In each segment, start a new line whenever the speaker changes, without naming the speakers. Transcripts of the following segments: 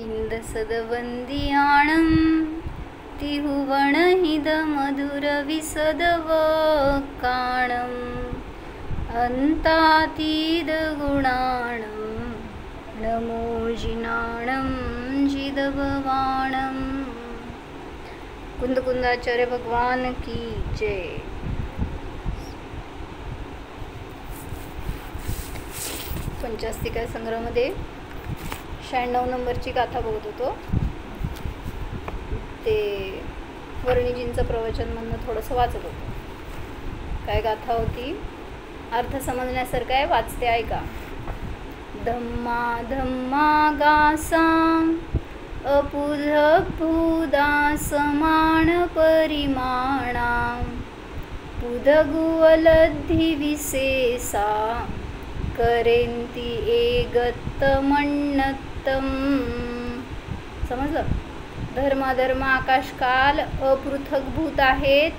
इंदसदवंदियाणं तिहुवणहिदमधुरविसदवकाणं अन्तातीदगुणाणं नमो जिनाणं जिदभवाणं। कुंदकुंदाचार्य भगवान की जय। पंचास्तिका संग्रहामध्ये 96 नंबरची गाथा बघत होतो। ते वर्णिजींचं प्रवचन म्हणून थोडंसं वाचत होतो। काय गाथा होती, अर्थ समजण्यासारखं आहे, वाचते ऐका। धम्मा धम्मा गासां अपुधभूदा समान परिमाणां पुदगुवलद्धि विशेषा करेंती एगत्तमण्णत्तम। समजलं? धर्माधर्म आकाशकाल अपृथकभूत आहेत,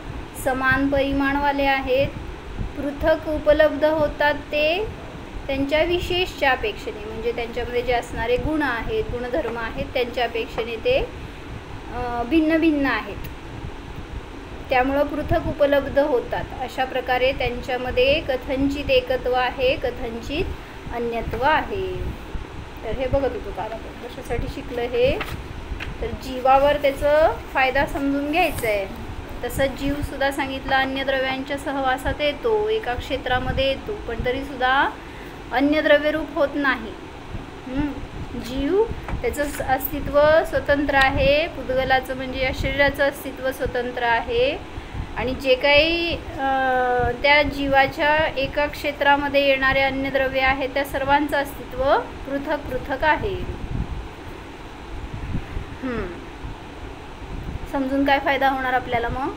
समान परिमाणवाले आहेत, पृथक उपलब्ध होतात ते त्यांच्या विशेषच्या अपेक्षेने, म्हणजे त्यांच्यामध्ये जे असणारे गुण आहेत, गुणधर्म आहेत, त्यांच्या अपेक्षेने ते भिन्न भिन्न आहेत, त्यामुळं पृथक उपलब्ध होतात। अशा प्रकारे त्यांच्यामध्ये कथंचित एकत्व आहे, कथंचित अन्यत्व आहे। तर हे बघत होतो काल आपण कशासाठी शिकलं हे, तर जीवावर त्याचा फायदा समजून घ्यायचा आहे। तसंच जीवसुद्धा सांगितलं अन्य द्रव्यांच्या सहवासात येतो, एका क्षेत्रामध्ये येतो, पण तरीसुद्धा अन्य द्रव्यरूप होत नाही। जीव त्याचं अस्तित्व स्वतंत्र आहे, पुद्गलाचं म्हणजे या शरीराचं अस्तित्व स्वतंत्र आहे, आणि जे काही त्या जीवाच्या एका क्षेत्रामध्ये येणारे अन्य द्रव्य आहे त्या सर्वांचं अस्तित्व पृथक पृथक आहे। समजून काय फायदा होणार आपल्याला मग?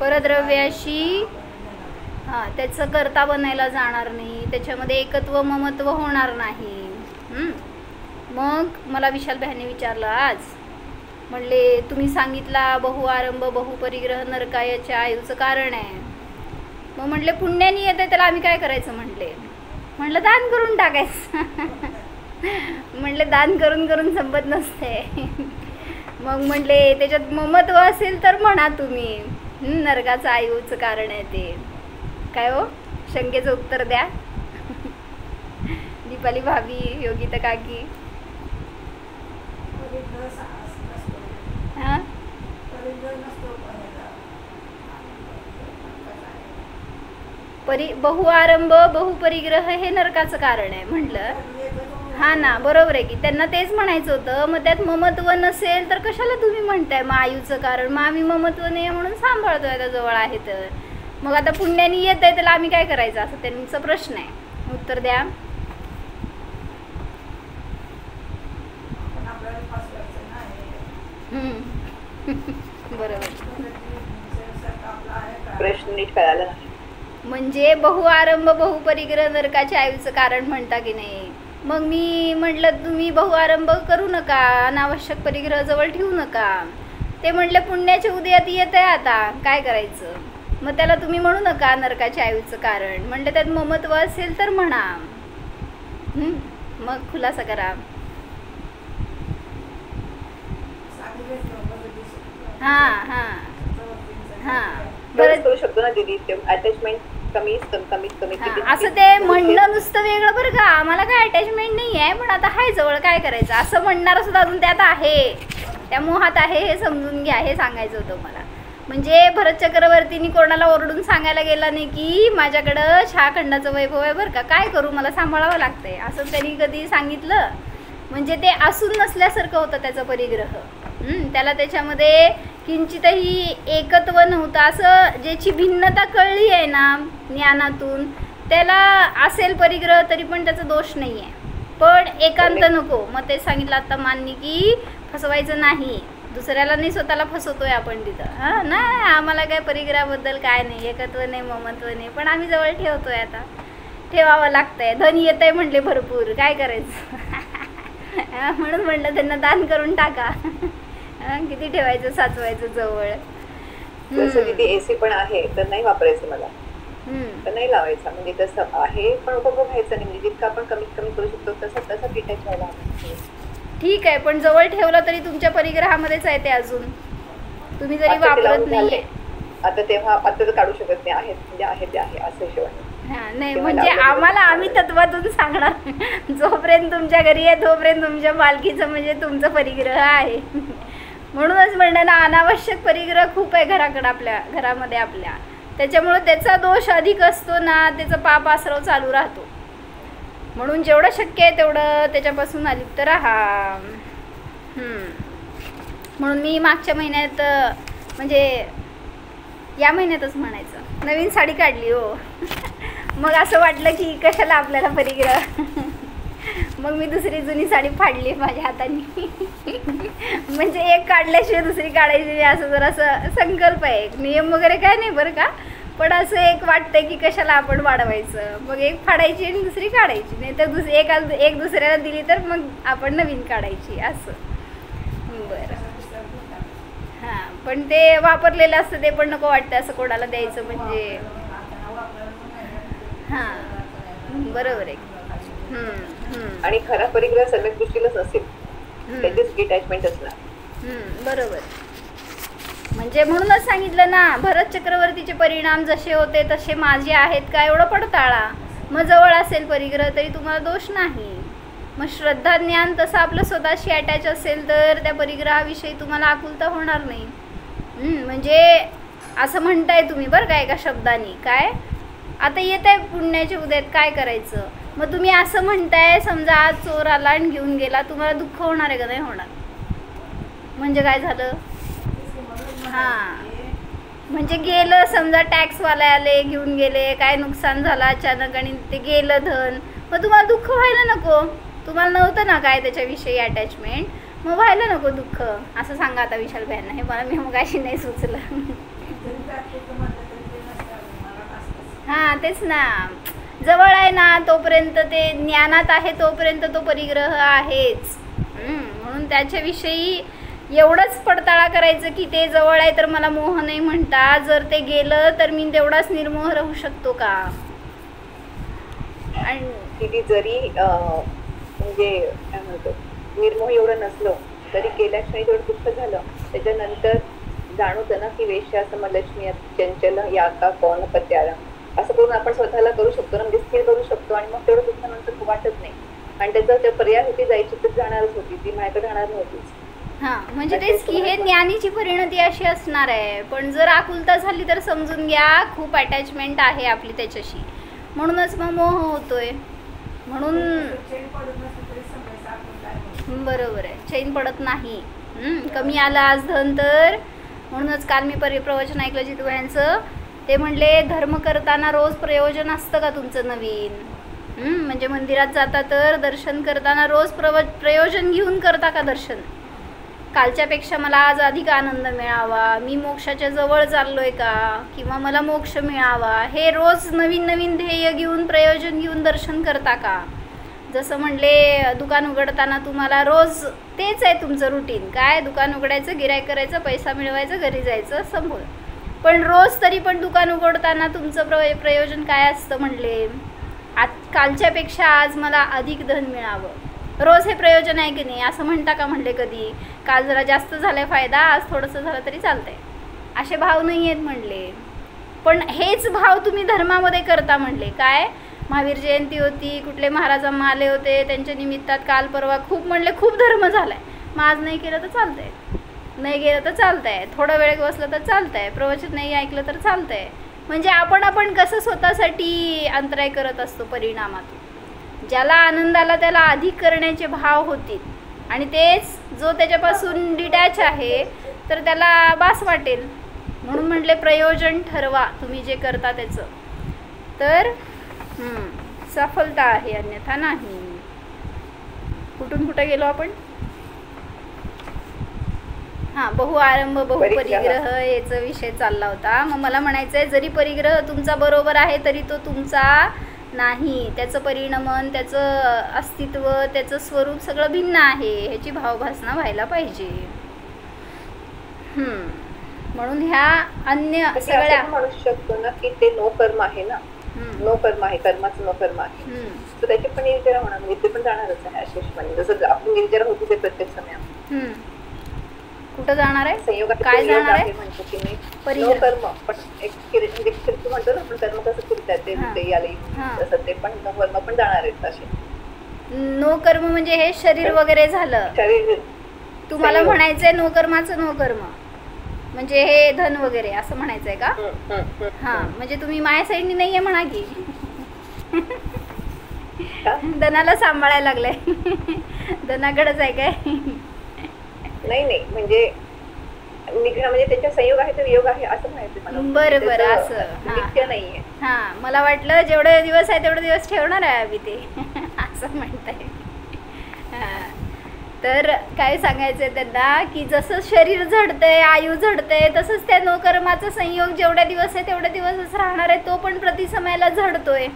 परद्रव्याशी त्याचं कर्ता बनायला जाणार नाही, त्याच्यामध्ये एकत्व ममत्व होणार नाही। मग मला विशाल बहिणी विचारलं आज, म्हणले तुम्ही सांगितला बहुआरंभ बहुपरिग्रह नरकायाच्या आयुचं कारण आहे, मग म्हणले पुण्याने येते त्याला आम्ही काय करायचं? म्हणलं दान करून टाकायचं। म्हणले दान करून करून संपत नसते। मग म्हणले त्याच्यात ममत्व असेल तर म्हणा तुम्ही, नरकाचं आयुचं कारण आहे ते काय हो? शंकेचं उत्तर द्या। दीपाली भाभी, योगिता काकी, बहुआरंभ बहुपरिग्रह हे नरकाचं कारण आहे म्हटलं। हा ना, बरोबर आहे की, त्यांना तेच म्हणायचं होतं। मग त्यात ममत्व नसेल तर कशाला तुम्ही म्हणताय मग आयुचं कारण? मग आम्ही ममत्व नाही म्हणून सांभाळतोय, आता जवळ आहे तर मग आता पुण्याने येत आहे त्याला आम्ही काय करायचं, असं त्यांचा प्रश्न आहे। उत्तर द्या। बरोबर,
प्रश्न नीट कळाला नाही।
म्हणजे बहुआरंभ बहुपरिग्रह नरकाच्या आयुचं कारण म्हणता की नाही? मग मी म्हटलं तुम्ही बहुआरंभ करू नका, अनावश्यक परिग्रह जवळ ठेवू नका। ते म्हटले पुण्याच्या उदयात येत आहे, आता काय करायचं? मग त्याला तुम्ही म्हणू नका नरकाच्या आयुचं कारण, म्हणलं त्यात ममत्व असेल तर म्हणा। मग खुलासा करा।
बरंच करू शकतो ना दीदी, अटॅचमेंट कमी
असं ते म्हणणं नुसतं वेगळं बरं का, आम्हाला काय अटॅचमेंट नाही आहे, पण आता हाय जवळ काय करायचं असं म्हणणारं सुद्धा अजून त्यात आहे, त्या मोहात आहे, हे समजून घ्या, हे सांगायचं होतं मला। म्हणजे भरत चक्रवर्तींनी कोणाला ओरडून सांगायला गेला नाही की माझ्याकडं छाखंडाचं वैभव आहे बरं का, काय करू मला सांभाळावं लागतंय, असं त्यांनी कधी सांगितलं? म्हणजे ते असून नसल्यासारखं होतं त्याचा परिग्रह। त्याला त्याच्यामध्ये किंचितही एकत्व नव्हतं, असं ज्याची भिन्नता कळली आहे ना ज्ञानातून त्याला असेल परिग्रह तरी पण त्याचा दोष नाही आहे, पण एकांत नको। मग ते सांगितलं आता मान्य की फसवायचं नाही, दुसऱ्याला नाही स्वतःला फसवतोय आपण तिथं। नाही आम्हाला काय परिग्रहाबद्दल काय नाही, एकत्व नाही ममत्व नाही, पण आम्ही जवळ ठेवतोय, आता ठेवावं लागतंय, धन येत आहे म्हणले भरपूर, काय करायचं? म्हणून म्हणलं त्यांना दान करून टाका। किती ठेवायचं, साचवायचं जवळ।
जसं की एसी पण आहे तर नाही वापरायचं मला। तर नाही लावायचा. म्हणजे तसं आहे, पण उपभोग घ्यायचा नाही. म्हणजे जितकं आपण कमीत कमी करू शकतो तसं डिटॅच व्हायला हवं.
ठीक आहे, पण जवळ ठेवलं तरी तुमच्या परिग्रहामध्येच आहे ते अजून, तुम्ही जरी
आता ते
वापरत
लावून
नाहीये.
झालंय. आता तर काढू शकत नाही. आहेत म्हणजे आहे ते आहे असं शिवाय.
नाही
तेव्हा
म्हणजे
लावलं
आम्हाला
तर
आम्ही तत्वातून सांगणार जोपर्यंत तुमच्या घरी आहे तोपर्यंत तुमच्या मालकीचं म्हणजे तुमचं परिग्रह आहे. म्हणूनच म्हणणं ना, अनावश्यक परिग्रह खूप आहे घराकडं, आपल्या घरामध्ये आपल्या. त्याच्यामुळं त्याचा दोष अधिक असतो ना, त्याचा पाप आसरव चालू राहतो. म्हणून जेवढं शक्य आहे तेवढं त्याच्यापासून अलिप्त राहा. म्हणून मी मागच्या महिन्यात, म्हणजे या महिन्यातच म्हणायचं, नवीन साडी काढली हो. मग असं वाटलं की कशाला आपल्याला परिग्रह. मग मी दुसरी जुनी साडी फाडली माझ्या हाताने. म्हणजे एक काढल्याशिवाय दुसरी काढायची नाही, असं जरासं संकल्प आहे. नियम वगैरे काय नाही बरं का, पण असं एक वाटतंय की कशाला आपण वाढवायचं. मग एक फाडायची आणि दुसरी काढायची, नाही तर एक दुसऱ्याला दिली तर मग आपण नवीन काढायची असं. बरं, हां, पण ते वापरलेलं असतं ते पण नको वाटतं असं कोणाला द्यायचं. म्हणजे हां, बरोबर आहे.
आणि खरा परिग्रह सम्यक दृष्टीलाच असेल, त्याचीच डिटॅचमेंट असणार.
बरोबर. म्हणजे म्हणूनच सांगितलं ना, भरत चक्रवर्तीचे परिणाम जसे होते तसे माझे आहेत का एवढं पडताळा. मग जवळ असेल परिग्रह तरी तुम्हाला दोष नाही. मग श्रद्धा ज्ञान तसं आपलं स्वतःशी अटॅच असेल तर त्या परिग्रहाविषयी तुम्हाला आकुलता होणार नाही. म्हणजे असं म्हणताय तुम्ही बरं का एका शब्दाने, काय आता येत आहे पुण्याच्या उद्यात काय करायचं. मग तुम्ही असं म्हणताय, समजा आज चोर आला आणि घेऊन गेला, तुम्हाला दुःख होणार आहे का नाही होणार. म्हणजे काय झालं, हां, म्हणजे गेलं समजा, टॅक्सवाले आले घेऊन गेले, काय नुकसान झालं अचानक आणि ते गेलं धन, मग तुम्हाला दुःख व्हायला नको. तुम्हाला नव्हतं ना काय त्याच्याविषयी अटॅचमेंट, मग व्हायला नको दुःख. असं सांगा आता विशाल भाईंना. हे मला मी मग अशी नाही सुचलं. हां, तेच ना, जवळ आहे ना तोपर्यंत, ते ज्ञानात आहे तोपर्यंत तो परिग्रह आहेच. म्हणून त्याच्याविषयी एवढंच पडताळा करायचं की ते जवळ आहे तर मला मोह नाही म्हणता, जर ते गेलं तर मी तेवढाच निर्मोह राहू शकतो का. आणि
किती जरी म्हणजे काय म्हणतो, निर्मोह एवढं नसलं तरी गेल्या क्षणी तेवढं दुःख झालं, त्याच्यानंतर जाणवतं ना की वेश्या समलक्ष्मी चंचल या का कोण पत्याला, असं करून आपण स्वतःला करू शकतो ना, म्हणजे स्थिर करू शकतो. आणि मग तेवढं दुःखानंतर वाटत नाही. आणि त्याचा पर्याय होती, जायची तर जाणारच होती, ती माझ्याकडे राहणार नव्हतीच.
हां, म्हणजे तेच की हे ज्ञानीची परिणती अशी असणार आहे. पण जर आकुलता झाली तर समजून घ्या खूप अटॅचमेंट आहे आपली त्याच्याशी, म्हणूनच मग मोह होतोय. म्हणून बरोबर आहे, चैन पडत नाही. कमी आलं आज धन तर. म्हणूनच काल मी प्रवचन ऐकलं जितू यांचं, ते म्हणले धर्म करताना रोज प्रयोजन असतं का तुमचं नवीन. म्हणजे मंदिरात जाता तर दर्शन करताना रोज प्रयोजन घेऊन करता का दर्शन. कालच्यापेक्षा मला आज अधिक आनंद मिळावा, मी मोक्षाच्या जवळ चाललोय का, किंवा मला मोक्ष मिळावा, हे रोज नवीन नवीन ध्येय घेऊन प्रयोजन घेऊन दर्शन करता का. जसं म्हणले दुकान उघडताना तुम्हाला रोज तेच आहे तुमचं रुटीन, काय दुकान उघडायचं, गिऱ्हाईक करायचं, पैसा मिळवायचं, घरी जायचं, संभळ. पण रोज तरी पण दुकान उघडताना तुमचं प्रयोजन काय असतं म्हणले, कालच्यापेक्षा आज मला अधिक धन मिळावं. रोज हे प्रयोजन आहे की नाही, असं म्हणता का म्हणले कधी. काल जरा जास्त झाला फायदा, आज थोडंसं झालं तरी चालतंय, असे भाव नाही आहेत म्हणले. पण हेच भाव तुम्ही धर्मामध्ये करता म्हणले. काय महावीर जयंती होती, कुठले महाराज आले होते, त्यांच्या निमित्तात काल परवा खूप म्हणले खूप धर्म झालाय. मग आज नाही केलं तर चालतंय, नाही गेलं तर चालतंय, थोडा वेळ बसलं तर चालतंय, प्रवचन नाही ऐकलं तर चालतंय. म्हणजे आपण कसं स्वतःसाठी अंतराय करत असतो परिणामातून. ज्याला आनंद आला त्याला अधिक करण्याचे भाव होतील, आणि तेच जो त्याच्यापासून डिटॅच आहे तर त्याला बास वाटेल. म्हणून म्हटले प्रयोजन ठरवा तुम्ही जे करता त्याचं, तर सफलता आहे, अन्यथा नाही. कुठून कुठे गेलो आपण. हां, बहुआरंभ बहुपरिग्रह याचा विषय चालला होता. मग मला म्हणायचं आहे, जरी परिग्रह तुमचा बरोबर आहे तरी तो तुमचा नाही. त्याचं परिणमन, त्याचं अस्तित्व, त्याचं स्वरूप सगळं भिन्न आहे, ह्याची भावभासना व्हायला पाहिजे. म्हणून ह्या अन्य
तर ते
सगळ्या
असं म्हणू शकतो ना की ते नो कर्म आहे ना, नो कर्म आहे, कर्माचं नो कर्म आहे. तर त्याचे पण निर्जरा होणार, म्हणजे ते पण जाणारच आहे अशेषपणे, जसं आपण निर्जरा होतो ते प्रत्येक समयात.
कुठं जाणार आहे,
संयोगात
काय जाणार आहे
म्हणतो की मी नो कर्म, पण एक म्हणजे तू म्हणतो ना आपण कर्म कसं फिरतात ते याला, तसं ते पण नो कर्म पण जाणार आहेत असे.
नो कर्म म्हणजे हे शरीर वगैरे झालं,
शरीर
तुम्हाला म्हणायचंय नो कर्माचं नो कर्म म्हणजे हे धन वगैरे असं म्हणायचंय का? हा, म्हणजे तुम्ही माझ्या साईडनी नाहीये म्हणा की. धनाला सांभाळायला लागलाय, धनाकडेच आहे काय?
नाही म्हणजे निघणं म्हणजे त्याच्या संयोग आहे तर वियोग आहे असं म्हणायचं मला.
बरं असं
नित्य नाहीये.
हा, मला वाटलं जेवढे दिवस आहे तेवढे दिवस ठेवणार आहे आम्ही ते असं म्हणताय. तर काय सांगायचंय त्यांना की जसं शरीर झडतंय, आयु झडतंय, तसंच त्या नोकर्माचा संयोग जेवढे दिवस आहे तेवढे दिवसच राहणार आहे, तो पण प्रतिसमयाला झडतोय.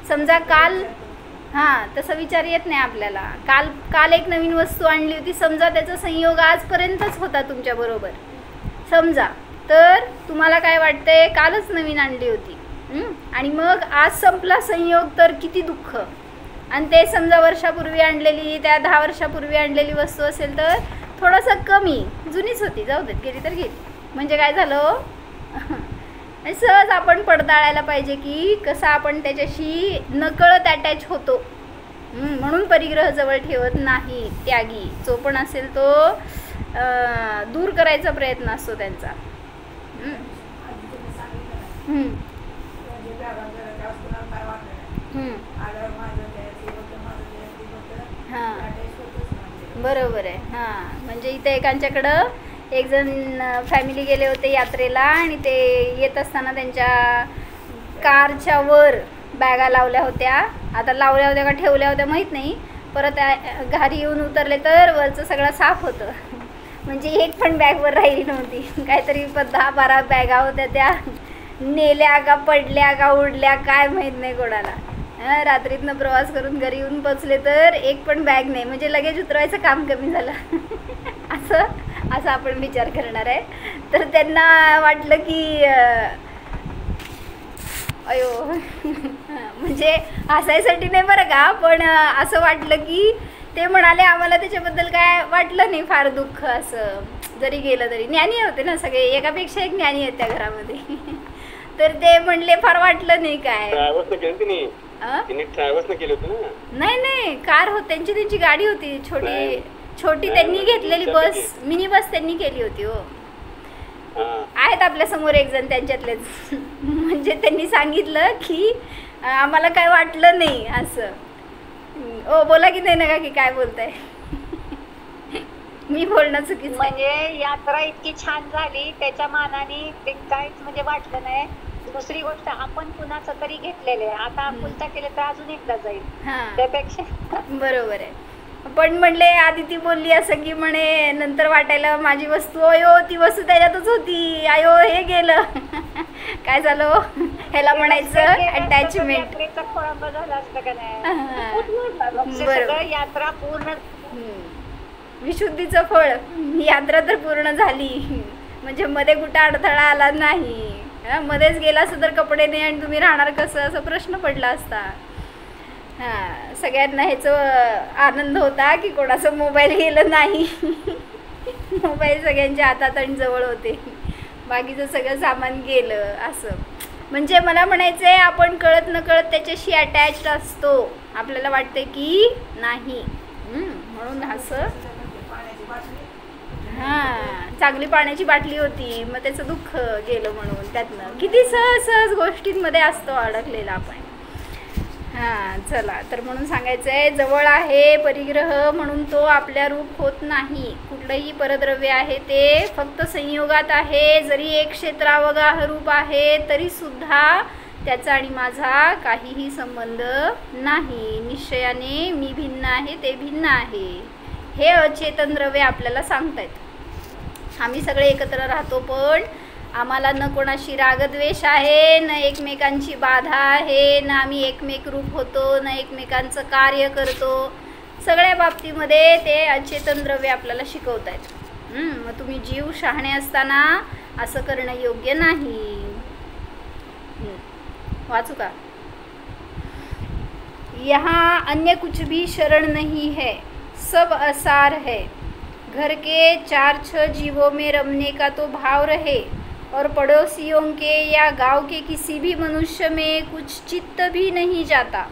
समजा काल तसं विचार येत नाही आपल्याला, काल एक नवीन वस्तू आणली होती, समजा त्याचा संयोग आजपर्यंतच होता तुमच्या बरोबर समजा, तर तुम्हाला काय वाटतंय कालच नवीन आणली होती आणि मग आज संपला संयोग, तर किती दुःख. आणि ते समजा वर्षापूर्वी आणलेली, त्या 10 वर्षापूर्वी आणलेली वस्तू असेल तर थोडंसं कमी, जुनीच होती, जाऊ देत, गेली तर गेली. म्हणजे काय झालं, सहज आपण पडताळायला पाहिजे की कसं आपण त्याच्याशी नकळत अटॅच होतो. म्हणून परिग्रह जवळ ठेवत नाही. त्यागी जो पण असेल तो दूर करायचा प्रयत्न असतो त्यांचा. बरोबर आहे. म्हणजे इथे एकांच्याकडं एक जण फॅमिली गेले होते यात्रेला आणि ते येत असताना त्यांच्या कारच्या वर बॅगा लावल्या होत्या. आता लावल्या होत्या का ठेवल्या होत्या माहीत नाही. परत घरी येऊन उतरले तर वरचं सगळं साफ होतं. म्हणजे एक पण बॅगवर राहिली नव्हती. काहीतरी 10-12 बॅगा होत्या, त्या नेल्या का पडल्या का उडल्या काय माहीत नाही कोणाला. रात्रीतनं प्रवास करून घरी येऊन पोचले तर एक पण बॅग नाही. म्हणजे लगेच उतरवायचं काम कमी झालं. असं आपण विचार करणार आहे. तर त्यांना वाटलं की अयो म्हणजे हसायसाठी नाही बरं का, पण असं वाटलं की ते म्हणाले आम्हाला त्याच्याबद्दल काय वाटलं नाही फार दुःख. असं जरी गेलं तरी ज्ञानी होते ना सगळे, एकापेक्षा एक ज्ञानी आहेत त्या घरामध्ये. तर ते म्हणले फार वाटलं नाही काय. नाही कार होती त्यांची गाडी होती छोटी त्यांनी घेतलेली बस, मिनी बस त्यांनी केली होती. हो आहेत आपल्या समोर एक जण त्यांच्यातलेच. म्हणजे त्यांनी सांगितलं की आम्हाला काय वाटलं नाही असं. ओ बोला की नाही नका की काय बोलताय. मी बोलणं चुकीचं.
म्हणजे यात्रा इतकी छान झाली त्याच्या मानाने ते काहीच म्हणजे वाटलं नाही. दुसरी गोष्ट आपण कुणाचं तरी घेतलेलं आहे, आता आपुलता केलं तर अजून एकदा जाईल त्यापेक्षा.
बरोबर आहे. पण म्हणले आधी ती बोलली असं की म्हणे नंतर वाटायला माझी वस्तू अयो ती वस्तू त्याच्यातच होती, आयो हे गेलं. काय झालं ह्याला म्हणायचं अटॅचमेंट.
बरोबर. यात्रा पूर्ण
विशुद्धीचं फळ. यात्रा तर पूर्ण झाली. म्हणजे मध्ये कुठं अडथळा आला नाही. मध्येच गेला असं तर कपडे नाही आणि तुम्ही राहणार कसं असं प्रश्न पडला असता. सगळ्यांना ह्याचं आनंद होता की कोणाचं मोबाईल गेलं नाही. मोबाईल सगळ्यांच्या हातात आणि जवळ होते, बाकीचं सगळं सामान गेलं. असं म्हणजे मला म्हणायचं आहे आपण कळत नकळत त्याच्याशी अटॅच्ड असतो. आपल्याला वाटते की नाही म्हणून असं. चांगली पाण्याची बाटली होती मग त्याचं दुःख गेलं म्हणून. त्यातनं किती सहज गोष्टींमध्ये असतो अडकलेला आपण. चला तर म्हणून सांगायचं आहे जवळ आहे परिग्रह म्हणून तो आपल्या रूप होत नाही. कुठलंही परद्रव्य आहे ते फक्त संयोगात आहे. जरी एक क्षेत्रावगाह रूप आहे तरी सुद्धा त्याचा आणि माझा काहीही संबंध नाही. निश्चयाने मी भिन्न आहे ते भिन्न आहे हे अचेतन द्रव्य आपल्याला सांगतायत. आम्ही सगळे एकत्र राहतो पण आम्हाला न कोणाशी रागद्वेष आहे, न एकमेकांची बाधा आहे, न आम्ही एकमेक रूप होतो, न एकमेकांचं कार्य करतो. सगळ्या बाबतीमध्ये ते अचेतन द्रव्य आपल्याला शिकवत आहेत. मग तुम्ही जीव शहाणे असताना असं करणं योग्य नाही. वाचू का? यहाँ अन्य कुछ भी शरण नहीं है, सब असार है. घर के 4-6 जीवों में रमने का तो भाव रहे और पड़ोसियों के या गांव के किसी भी मनुष्य में कुछ चित्त भी नहीं जाता,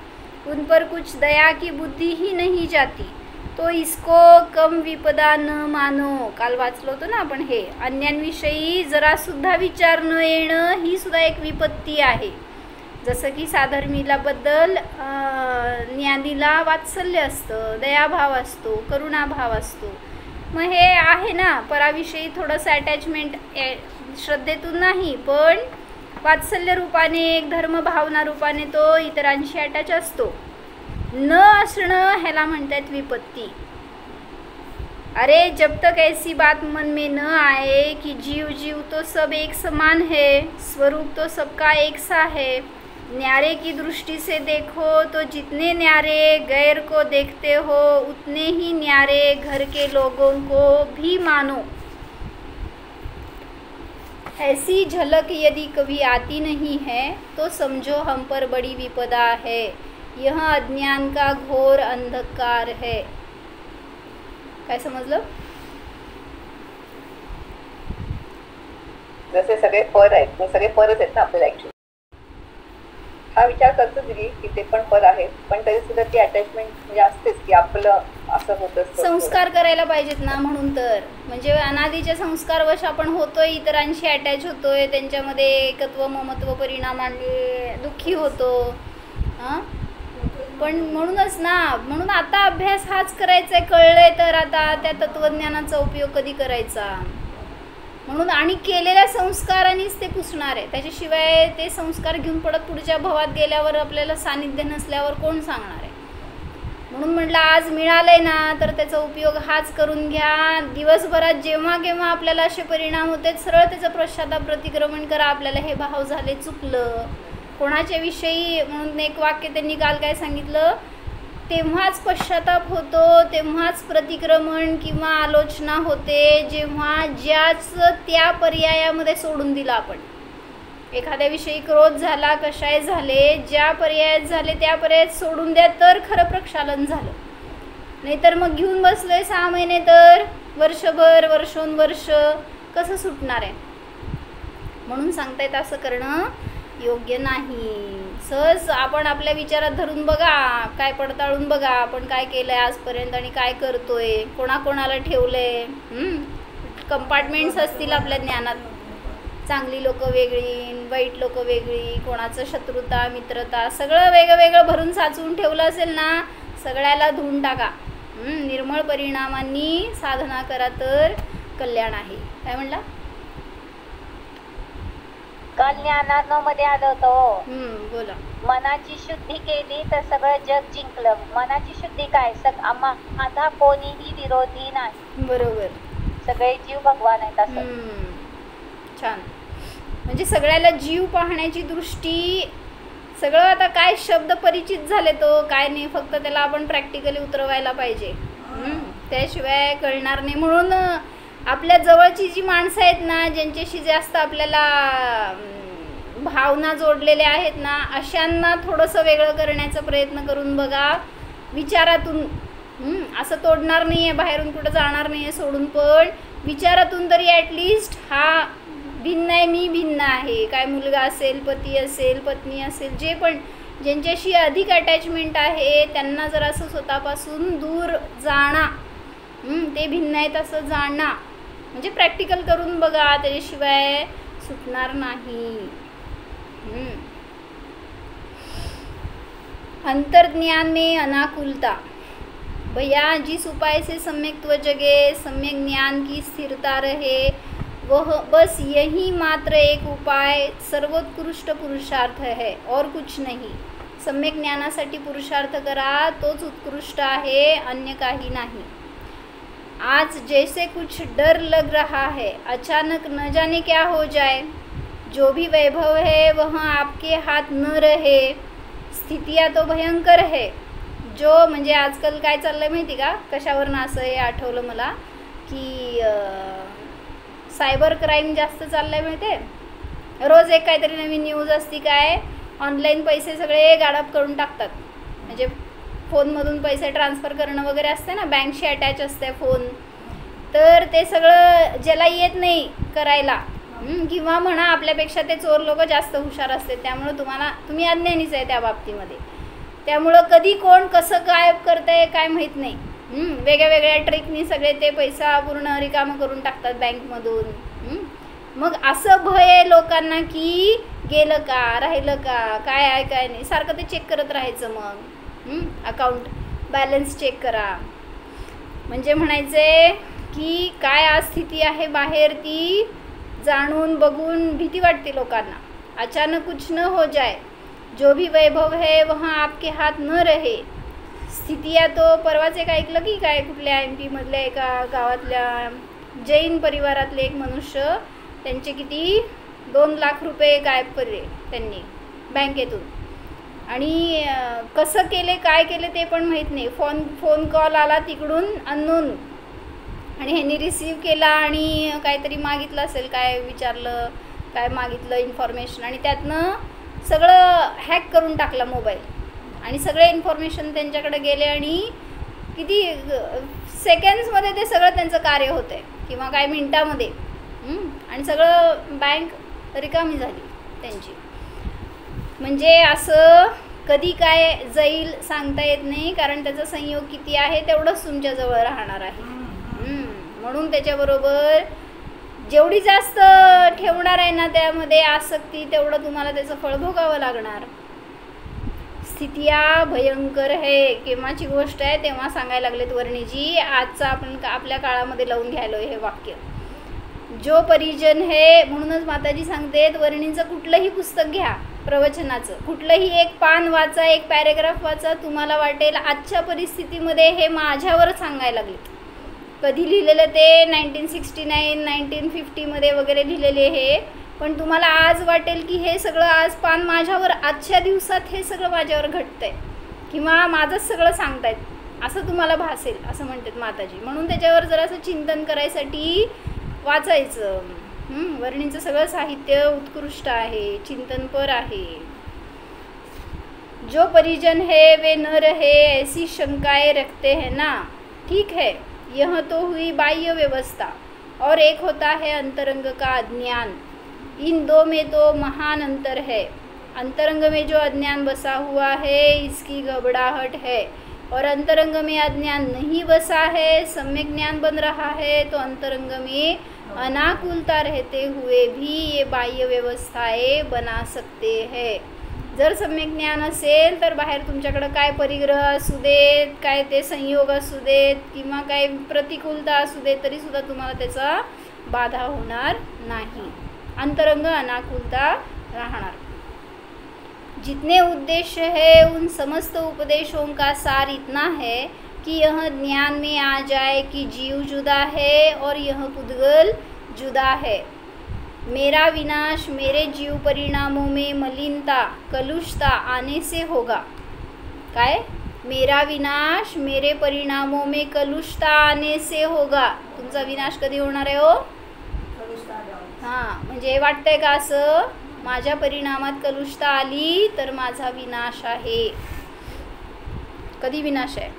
उन पर कुछ दया की बुद्धी ही नहीं जाती, तो इसको कम विपदा न मानो. काल वाचलो होतो ना आपण हे. अन्यांविषयी जरासुद्धा विचार न येणं ही सुद्धा एक विपत्ती आहे. जसं की साधर्मीलाबद्दल ज्ञानीला वात्सल्य असतं, दयाभाव असतो, करुणाभाव असतो. मग हे आहे ना, पराविषयी थोडंसं अटॅचमेंट श्रद्धेतून नाही, पण वात्सल्य रूपाने, एक धर्मभावना रूपाने तो इतरांशी अटॅच असतो. न असणं ह्याला म्हणतात विपत्ती. अरे जब तक ऐसी बात मन में न आए कि जीव जीव तो सब एक समान है, स्वरूप तो सबका एक सा है, न्यारे की दृष्टि से देखो तो जितने न्यारे गैर को देखते हो उतने ही न्यारे घर के लोगों को भी मानो. ऐसी झलक यदि कभी आती नहीं है तो समझो हम पर बड़ी विपदा है. यह अज्ञान का घोर अंधकार है. काय समजलं?
जसे सगळे पर आहेत, मग सगळे परच आहेत ना आपल्याला. ऍक्च्युली हा विचार करतो दिली की ते पण पर आहेत, पण तरी सुद्धा ती अटॅचमेंट म्हणजे असतेच की आपलं असं होत असतं.
संस्कार करायला पाहिजेत ना, म्हणून तर म्हणजे अनादीच्या संस्कारवश आपण होतोय, इतरांशी अटॅच होतोय, त्यांच्यामध्ये एकत्व ममत्व परिणामाने दुःखी होतो. हां, पण म्हणूनच ना, म्हणून आता अभ्यास हाच करायचा आहे. कळलंय तर आता त्या तत्वज्ञानाचा उपयोग कधी करायचा, म्हणून आणि केलेल्या संस्कारांनीच ते पुसणार आहे. त्याच्याशिवाय ते संस्कार घेऊन पडत पुढच्या भवात गेल्यावर आपल्याला सानिध्य नसल्यावर कोण सांगणार आहे. म्हणून म्हटलं आज मिळालंय ना, तर त्याचा उपयोग हाच करून घ्या. दिवसभरात जेव्हा केव्हा आपल्याला असे परिणाम होते, सरळ त्याचं पश्चाताप प्रतिक्रमण करा. आपल्याला हे भाव झाले, चुकलं कोणाच्या विषयी, म्हणून एक वाक्य त्यांनी काल काय सांगितलं, तेव्हाच पश्चाताप होतो, तेव्हाच प्रतिक्रमण किंवा आलोचना होते, जेव्हा ज्याच त्या पर्यायामध्ये सोडून दिला आपण. एखाद्याविषयी क्रोध झाला, कशाय झाले, ज्या पर्यायात झाले त्या पर्यायात सोडून द्या, तर खरं प्रक्षालन झालं. नाहीतर मग घेऊन बसलोय 6 महिने, तर वर्षभर, वर्षोनवर्ष कसं सुटणार आहे. म्हणून सांगतायत असं करणं योग्य नाही. सहज आपण आपल्या विचारात धरून बघा, काय पडताळून बघा, आपण काय केलं आहे आजपर्यंत आणि काय करतोय, कोणाकोणाला ठेवलंय. कंपार्टमेंट्स असतील आपल्या ज्ञानात, चांगली लोक वेगळी, वाईट लोक वेगळी, कोणाचं शत्रुता मित्रता सगळं वेगळं भरून साचवून ठेवलं असेल ना, सगळ्याला धुवून टाका. निर्मळ परिणामांनी साधना करा तर कल्याण आहे. काय म्हणला?
काल ज्ञानामध्ये आलं होतं.
बोला.
मनाची शुद्धी केली तर सगळं जग जिंकलं. मनाची शुद्धी काय? माझा कोणीही विरोधी नाही.
बरोबर.
सगळे जीव भगवान आहेत असं.
छान. म्हणजे सगळ्याला जीव पाहण्याची दृष्टी, सगळं आता काय शब्द परिचित झाले तो काय नाही, फक्त त्याला आपण प्रॅक्टिकली उतरवायला पाहिजे. त्याशिवाय कळणार नाही. म्हणून आपल्या जवळची जी माणसं आहेत ना, ज्यांच्याशी जास्त आपल्याला भावना जोडलेल्या आहेत ना, अशांना थोडंसं वेगळं करण्याचा प्रयत्न करून बघा विचारातून. असं तोडणार नाही आहे, बाहेरून कुठं जाणार नाही आहे सोडून, पण विचारातून तरी ॲटलिस्ट हा भिन्न आहे, मी भिन्न आहे. काय मुलगा असेल, पती असेल, पत्नी असेल, जे पण ज्यांच्याशी अधिक अटॅचमेंट आहे त्यांना जर असं स्वतःपासून दूर जाणं, ते भिन्न आहेत असं जाणं, म्हणजे प्रॅक्टिकल करून बघा, त्याच्याशिवाय सुटणार नाही. अंतर्ज्ञान में अनाकुलता. भैया जिस उपाय से सम्यक्त्व जगे, सम्यक ज्ञान की स्थिरता रहे, वह बस यही मात्र एक उपाय सर्वोत्कृष्ट पुरुषार्थ है और कुछ नहीं. सम्यक ज्ञानासाठी पुरुषार्थ करा, तोच उत्कृष्ट आहे, अन्य काही नाही. आज जैसे कुछ डर लग रहा है, अचानक न जाने क्या हो जाए. जो भी वैभव है वह आपके हाथ न रहे. स्थितियाँ तो भयंकर है. जो म्हणजे आजकाल काय चाललं माहिती का, कशावरनं असं हे आठवलं मला की सायबर क्राईम जास्त चाललाय माहिती आहे. रोज एक काहीतरी नवीन न्यूज असती, काय ऑनलाईन पैसे सगळे गाडप करून टाकतात. म्हणजे फोनमधून पैसे ट्रान्सफर करणं वगैरे असते ना, बँकशी अटॅच असते फोन, तर ते सगळं ज्याला येत नाही करायला, किंवा म्हणा आपल्यापेक्षा ते चोर लोक जास्त हुशार असते, त्यामुळं तुम्ही अज्ञानीच आहे त्या बाबतीमध्ये. त्यामुळं कधी कोण कसं गायब करतंय काय माहीत नाही. वेगळ्या वेगळ्या ट्रिकनी सगळे ते पैसा पूर्ण रिकामं करून टाकतात बँकमधून. मग असं भय आहे लोकांना की गेलं का, राहिलं का, काय आहे काय नाही, सारखं ते चेक करत राहायचं. मग अकाउंट बॅलन्स चेक करा. म्हणजे म्हणायचे की काय आज स्थिती आहे बाहेर ती जाणून बघून भीती वाटते लोकांना. अचानक कुछ न हो जाए, जो भी वैभव है वहाँ आपके हाथ न रहे. स्थिती आहे तो परवाच एक ऐकलं की काय कुठल्या MP मधल्या एका गावातल्या जैन परिवारातले एक मनुष्य, त्यांचे किती 2 लाख रुपये गायब केले त्यांनी बँकेतून. आणि कसं केले काय केले ते पण माहीत नाही. फोन कॉल आला तिकडून अननोन, आणि ह्यांनी रिसीव केला आणि काहीतरी मागितलं असेल, काय विचारलं, काय मागितलं इन्फॉर्मेशन, आणि त्यातनं सगळं हॅक करून टाकलं मोबाईल, आणि सगळे इन्फॉर्मेशन त्यांच्याकडे गेले, आणि किती सेकंड्समध्ये ते सगळं त्यांचं कार्य होतं आहे, किंवा काय मिनटामध्ये, आणि सगळं बँक रिकामी झाली त्यांची. म्हणजे असं कधी काय जाईल सांगता येत नाही, कारण त्याचा संयोग किती आहे तेवढंच तुमच्याजवळ राहणार आहे. म्हणून त्याच्याबरोबर जेवढी जास्त ठेवणार आहे ना त्यामध्ये आसक्ती, तेवढं तुम्हाला त्याचं फळ भोगावं लागणार. स्थितिया भयंकर है. केव्हाची गोष्ट आहे तेव्हा सांगायला लागलेत वर्णीजी. आजचा आपण आपल्या काळामध्ये लावून घ्यायलो हे वाक्य. जो परिजन है, म्हणूनच माताजी सांगतेत वर्णींचं कुठलंही पुस्तक घ्या, प्रवचनाचं कुठलंही एक पान वाचा, एक पॅरेग्राफ वाचा, तुम्हाला वाटेल आजच्या परिस्थितीमध्ये हे माझ्यावर सांगायला लागले. कधी लिहिलेलं ते 1969 1950 वगैरे लिहिलेले हे, पण तुम्हाला आज वाटेल की हे सगळं आज पान माझ्यावर, आजच्या दिवसात हे सगळं माझ्यावर घडतंय, किंवा माझंच सगळं सांगतायत, असं तुम्हाला भासेल, असं म्हणतात माताजी. म्हणून त्याच्यावर जरासं चिंतन करायसाठी वाचायचं. वर्णींचं सगळं साहित्य उत्कृष्ट आहे, चिंतनपर आहे. जो परिजन है वे न रहे ऐसी शंकाएं रखते हैं ना. ठीक है, यह तो हुई बाह्य व्यवस्था, और एक होता है अंतरंग का अज्ञान. इन दो में तो महान अंतर है. अंतरंग में जो अज्ञान बसा हुआ है इसकी घबराहट है, और अंतरंग में अज्ञान नहीं बसा है, सम्यक ज्ञान बन रहा है, तो अंतरंग में अनाकुलता रहते हुए भी ये बाह्य व्यवस्थाएं बना सकते हैं. जर सम्यक ज्ञान असेल तर बाहेर तुमच्याकडं काय परिग्रह असू देत, काय ते संयोग असू देत, किंवा काय प्रतिकूलता असू देत, तरीसुद्धा तुम्हाला त्याचा बाधा होणार नाही. अंतरंग अनाकुलता राहणार. जितने उद्देश्य है उन समस्त उपदेशों का सार इतना है कि यह ज्ञान में आ जाए कि जीव जुदा है और यह पुद्गल जुदा है. मेरा विनाश मेरे जीव परिणामों में मलिनता कलुषता आने से होगा. काय? मेरा विनाश मेरे परिणामों में कलुषता आने से होगा. तुमचा विनाश कधी होणार आहे हो? हां, म्हणजे वाटतंय का असं, माझ्या परिणामात कलुषता आली तर माझा विनाश आहे. कधी विनाश आहे?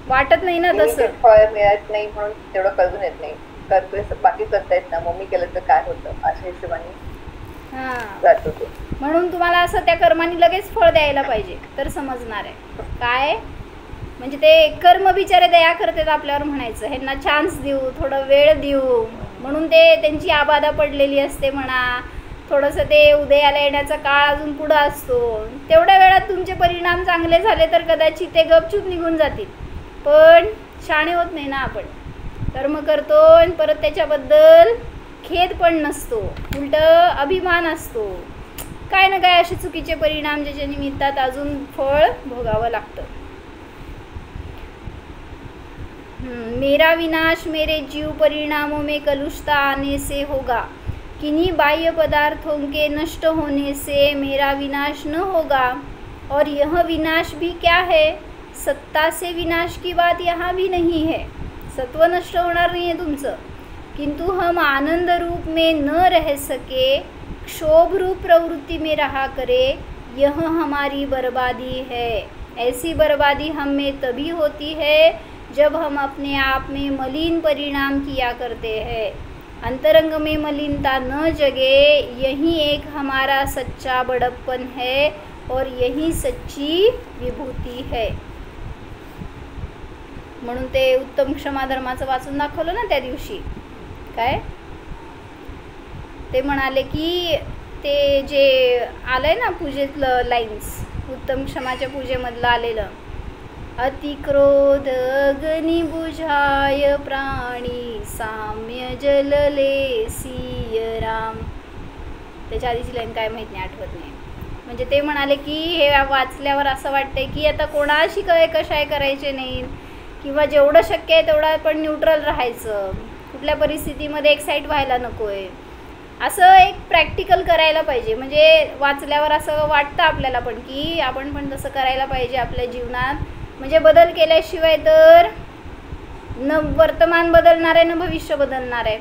वाटत नाही ना तसं.
फळ मिळत नाही म्हणून तेवढं कळून येत नाही. करतोय बाकी करतायत ना, मम्मी केलं तर काय होतं अशा हिशोबाने जात होते.
म्हणून तुम्हाला असं त्या कर्माने लगेच फळ द्यायला पाहिजे तर समजणार आहे. काय म्हणजे ते कर्म बिचारे दया करतात आपल्यावर म्हणायचं, ह्यांना चान्स देऊ, थोडं वेळ देऊ, म्हणून ते त्यांची आबादा पडलेली असते म्हणा. थोडंसं ते उदयाला येण्याचा काळ अजून पुढं असतो. तेवढ्या वेळात तुमचे परिणाम चांगले झाले तर कदाचित ते गपचूप निघून जातील. पण शाणे होत नाही ना आपण, कर्म करतो आणि परत त्याच्याबद्दल खेद पण नसतो, उलट अभिमान असतो. काय ना काय असे चुकीचे परिणाम ज्याच्या निमित्तात अजून फळ भोगावं लागतं. मेरा विनाश मेरे जीव परिणामों में कलुषता आने से होगा. किन्हीं बाह्य पदार्थों के नष्ट होने से मेरा विनाश न होगा. और यह विनाश भी क्या है? सत्ता से विनाश की बात यहाँ भी नहीं है, सत्व नष्ट होणार नहीं है तुमचं, किंतु हम आनंद रूप में न रह सके, क्षोभ रूप प्रवृत्ति में रहा करे, यह हमारी बर्बादी है। ऐसी बर्बादी हम में तभी होती है जब हम अपने आप में मलिन परिणाम किया करते हैं। अंतरंग में मलिनता न जगे, यही एक हमारा सच्चा बड़प्पन है और यही सच्ची विभूती है। म्हणून ते उत्तम क्षमा धर्माचं वाचून दाखवलं ना त्या दिवशी, काय ते म्हणाले की ते जे आलंय ना पूजेतलं लाईन्स, उत्तम क्षमाच्या पूजेमधलं आलेलं, अतिक्रोध अग्नि बुझाय प्राणी साम्य जलले सिय राम, त्याच्या आधीची लाईन काय माहीत नाही, आठवत नाही. म्हणजे ते म्हणाले की हे वाचल्यावर असं वाटतंय की आता कोणाशी काय कशाय करायचे नाही, किंवा जेवढं शक्य आहे तेवढं आपण न्यूट्रल राहायचं, कुठल्या परिस्थितीमध्ये एक्साईट व्हायला नको आहे, असं एक प्रॅक्टिकल करायला पाहिजे. म्हणजे वाचल्यावर असं वाटतं आपल्याला पण की आपण पण तसं करायला पाहिजे आपल्या जीवनात. म्हणजे बदल केल्याशिवाय तर न वर्तमान बदलणार आहे न भविष्य बदलणार आहे.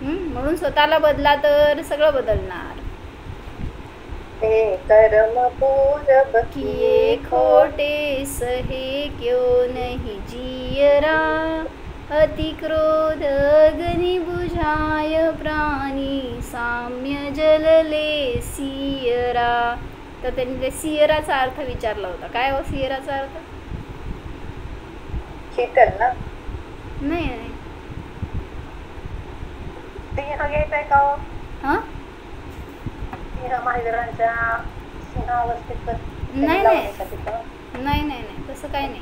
म्हणून स्वतःला बदला तर सगळं बदलणार.
कर्म पूरब
किए खोटे सहे क्यों नहीं जियरा, अति क्रोध अग्नि बुझाय प्राणी साम्य जलले सियरा. तर त्यांनी ते सियराचा अर्थ विचारला होता. काय हो सियराचा अर्थ?
शीतल ना?
नाही
सिंह घ्यायचंय का हो?
हां
सिंह महावीरांच्या सिंहावस्थेत
नाही नाही नाही तसं काही नाही.